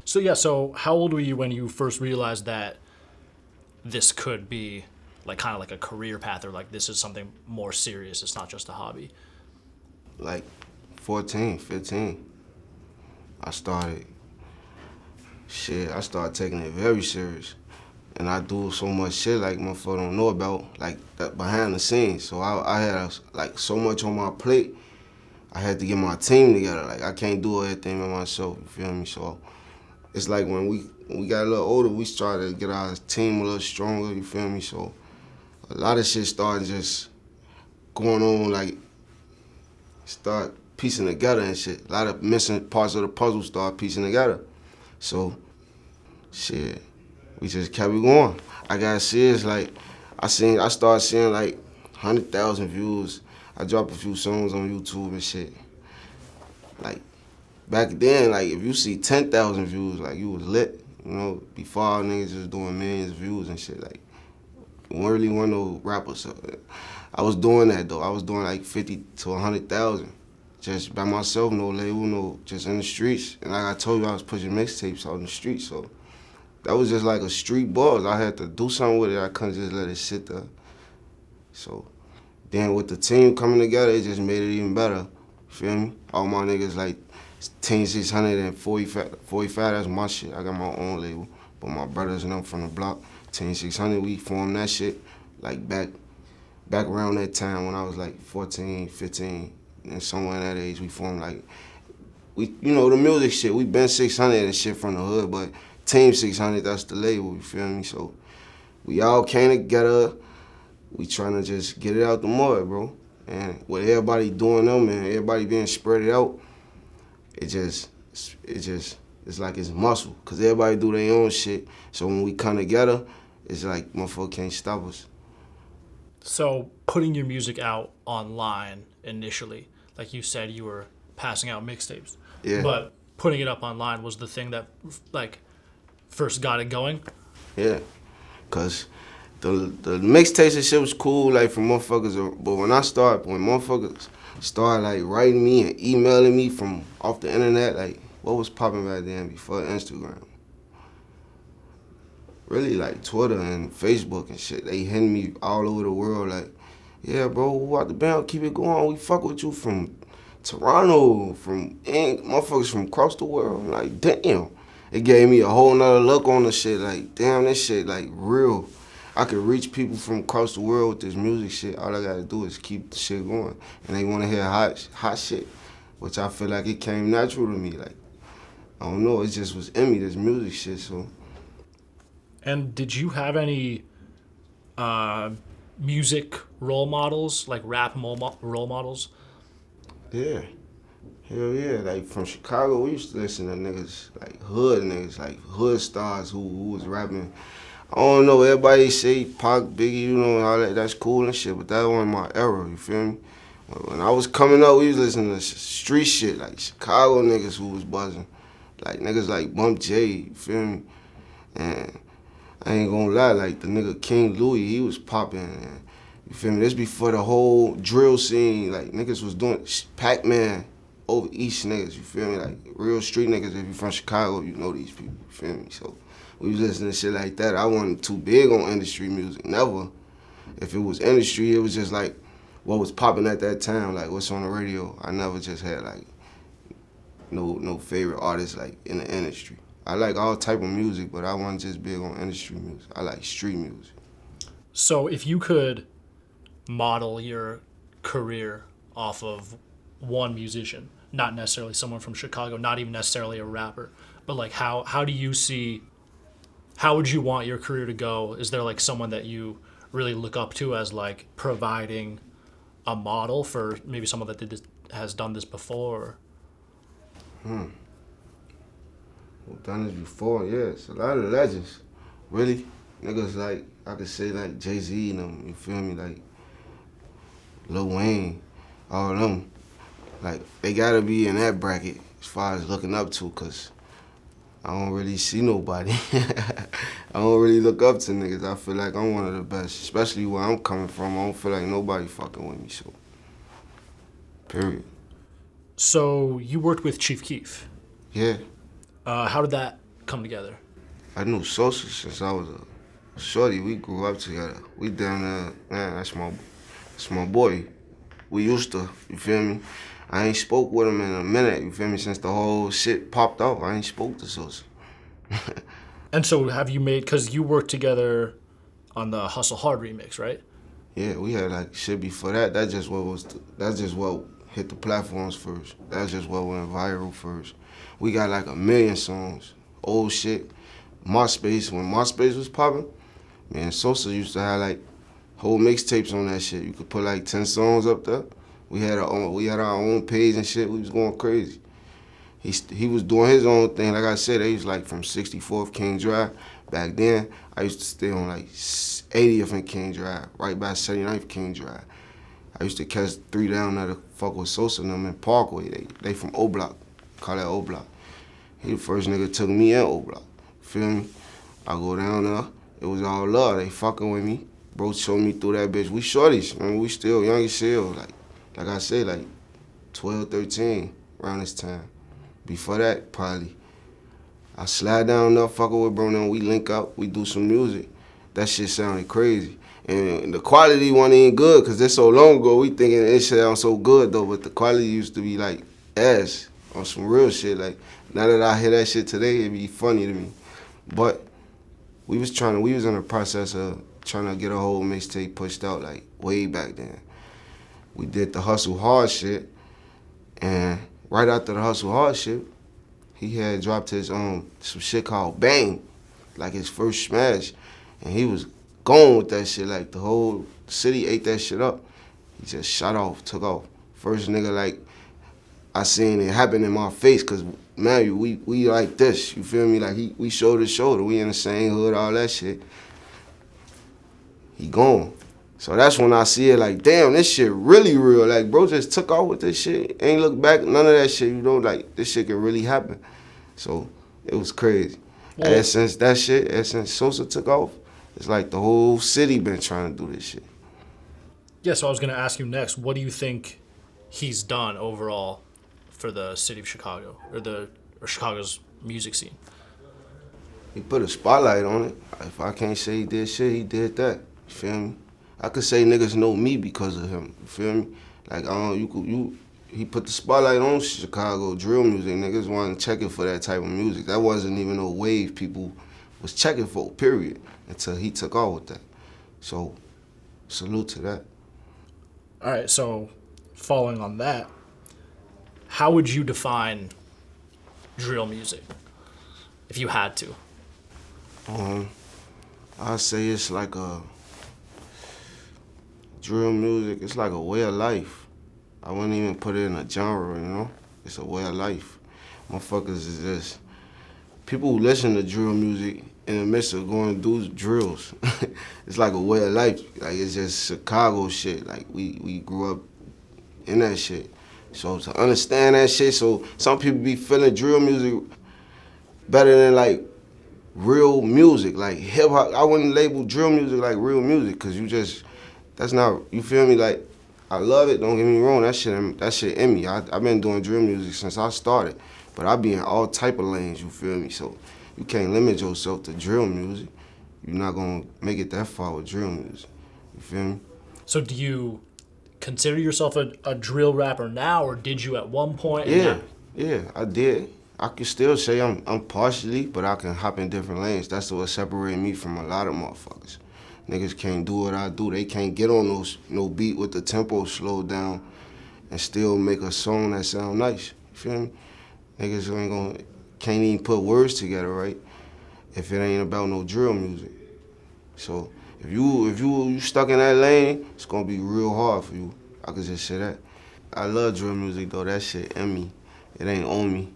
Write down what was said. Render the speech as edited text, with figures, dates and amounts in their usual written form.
So yeah, so how old were you when you first realized that this could be like kind of like a career path, or like this is something more serious? It's not just a hobby. Like 14, 15, I started, I started taking it very serious. And I do so much shit like motherfuckers don't know about, like that behind the scenes. So I had like so much on my plate. I had to get my team together. Like I can't do everything by myself. You feel me? So it's like when we got a little older, we started to get our team a little stronger. You feel me? So a lot of shit started just going on, like start piecing together and shit. A lot of missing parts of the puzzle start piecing together. So shit, we just kept it going. I got serious, like I started seeing like 100,000 views. I dropped a few songs on YouTube and shit. Like back then, like if you see 10,000 views, like you was lit. You know, before all niggas was doing millions of views and shit. Like we weren't really one of those rappers. So I was doing that though. I was doing like 50 to 100,000. Just by myself, no label, no, just in the streets. And like I told you, I was pushing mixtapes out in the streets, so that was just like a street buzz. I had to do something with it. I couldn't just let it sit there. So then with the team coming together, it just made it even better. Feel me? All my niggas like Team 600 and 45, that's my shit. I got my own label. But my brothers and them from the block, Team 600, we formed that shit like back around that time when I was like 14, 15, and somewhere in that age, we formed like, you know, the music shit. We been 600 and shit from the hood, but Team 600, that's the label, you feel me? So we all came together. We trying to just get it out the mud, bro. And with everybody doing them and everybody being spread out, it's like it's muscle. Cause everybody do their own shit. So when we come together, it's like motherfucker can't stop us. So putting your music out online initially, like you said, you were passing out mixtapes. Yeah. But putting it up online was the thing that like first got it going. Yeah. Cause the mixtapes and shit was cool, like for motherfuckers. But when motherfuckers started like writing me and emailing me from off the internet, like what was popping back then before Instagram? Really like Twitter and Facebook and shit. They hitting me all over the world like, yeah, bro, we out the band, keep it going. We fuck with you from Toronto, motherfuckers from across the world. I'm like, damn. It gave me a whole nother look on the shit. Like, damn, this shit like real. I could reach people from across the world with this music shit. All I gotta do is keep the shit going. And they wanna hear hot shit, which I feel like it came natural to me. Like, I don't know, it just was in me, this music shit, so. And did you have any music role models, like rap role models? Yeah. Hell yeah. Like from Chicago, we used to listen to niggas, like hood stars who was rapping. I don't know, everybody say Pac, Biggie, you know, all that, that's cool and shit, but that wasn't my era, you feel me? When I was coming up, we was listening to street shit, like Chicago niggas who was buzzing. Like niggas like Bump J, you feel me? And I ain't gonna lie, like the nigga King Louie, he was popping. And, you feel me? This before the whole drill scene, like niggas was doing Pac-Man over East niggas, you feel me? Like real street niggas, if you from Chicago, you know these people, you feel me? So we was listening to shit like that. I wasn't too big on industry music, never. If it was industry, it was just like what was popping at that time, like what's on the radio. I never just had like no favorite artists like in the industry. I like all type of music, but I wasn't just big on industry music. I like street music. So if you could model your career off of one musician, not necessarily someone from Chicago, not even necessarily a rapper, but like how would you want your career to go? Is there like someone that you really look up to as like providing a model for maybe someone that has done this before? Who done this before? Yeah, it's a lot of legends. Really, niggas like I could say like Jay-Z and them. You feel me? Like Lil Wayne, all of them. Like they gotta be in that bracket as far as looking up to, cause I don't really see nobody. I don't really look up to niggas. I feel like I'm one of the best, especially where I'm coming from. I don't feel like nobody fucking with me, so. Period. So you worked with Chief Keef. Yeah. How did that come together? I knew Sosa since I was a shorty. We grew up together. We down there, man, that's my boy. We used to, you feel me? I ain't spoke with him in a minute, you feel me? Since the whole shit popped off, I ain't spoke to Sosa. And so have you made, because you worked together on the Hustle Hard remix, right? Yeah, we had like shit before that. That's just what hit the platforms first. That's just what went viral first. We got like 1 million songs, old shit. MySpace, when MySpace was popping, man, Sosa used to have like whole mixtapes on that shit. You could put like 10 songs up there. We had our own page and shit. We was going crazy. He was doing his own thing. Like I said, he was like from 64th King Drive. Back then, I used to stay on like 80th and King Drive, right by 79th King Drive. I used to catch 3 down there to fuck with Sosa and them in Parkway. They from O Block, call that O Block. He the first nigga took me in O Block. Feel me? I go down there. It was all love. They fucking with me. Bro showed me through that bitch. We shorties, man. We still young as hell. Like I said, like 12, 13 around this time. Before that, probably. I slide down there, fucking with bro, then we link up, we do some music. That shit sounded crazy. And the quality wasn't even good, because that's so long ago, we thinking it sounds so good, though, but the quality used to be like ass on some real shit. Like, now that I hear that shit today, it'd be funny to me. But we was in the process of trying to get a whole mixtape pushed out, like, way back then. We did the Hustle Hard shit, and right after the Hustle Hard shit, he had dropped his some shit called Bang, like his first smash, and he was going with that shit. Like the whole city ate that shit up. He just shot off, took off. First nigga like I seen it happen in my face, cause man, we like this. You feel me? Like we shoulder to shoulder. We in the same hood, all that shit. He gone. So that's when I see it like, damn, this shit really real. Like, bro just took off with this shit. Ain't look back, none of that shit, you know, like, this shit can really happen. So, it was crazy. Well, Ever since Sosa took off, it's like the whole city been trying to do this shit. yeah, so I was going to ask you next, what do you think he's done overall for the city of Chicago, or Chicago's music scene? He put a spotlight on it. If I can't say he did shit, he did that. You feel me? I could say niggas know me because of him. You feel me? Like he put the spotlight on Chicago drill music. Niggas wasn't checking for that type of music. That wasn't even no wave people was checking for, period, until he took off with that. So, salute to that. All right, so following on that, how would you define drill music if you had to? I'd say it's like a drill music. It's like a way of life. I wouldn't even put it in a genre, you know? It's a way of life. Motherfuckers is just people who listen to drill music in the midst of going to do drills. It's like a way of life. Like, it's just Chicago shit. Like, we grew up in that shit. So to understand that shit, so some people be feeling drill music better than like real music, like hip hop. I wouldn't label drill music like real music, cause that's not, you feel me? Like, I love it, don't get me wrong, that shit in me. I've been doing drill music since I started, but I be in all type of lanes, you feel me? So you can't limit yourself to drill music. You're not gonna make it that far with drill music, you feel me? So do you consider yourself a drill rapper now, or did you at one point? Yeah, I did. I can still say I'm partially, but I can hop in different lanes. That's what separates me from a lot of motherfuckers. Niggas can't do what I do. They can't get on no beat with the tempo slowed down and still make a song that sound nice. You feel me? Niggas can't even put words together right if it ain't about no drill music. So if you stuck in that lane, it's gonna be real hard for you. I could just say that. I love drill music though. That shit in me. It ain't on me.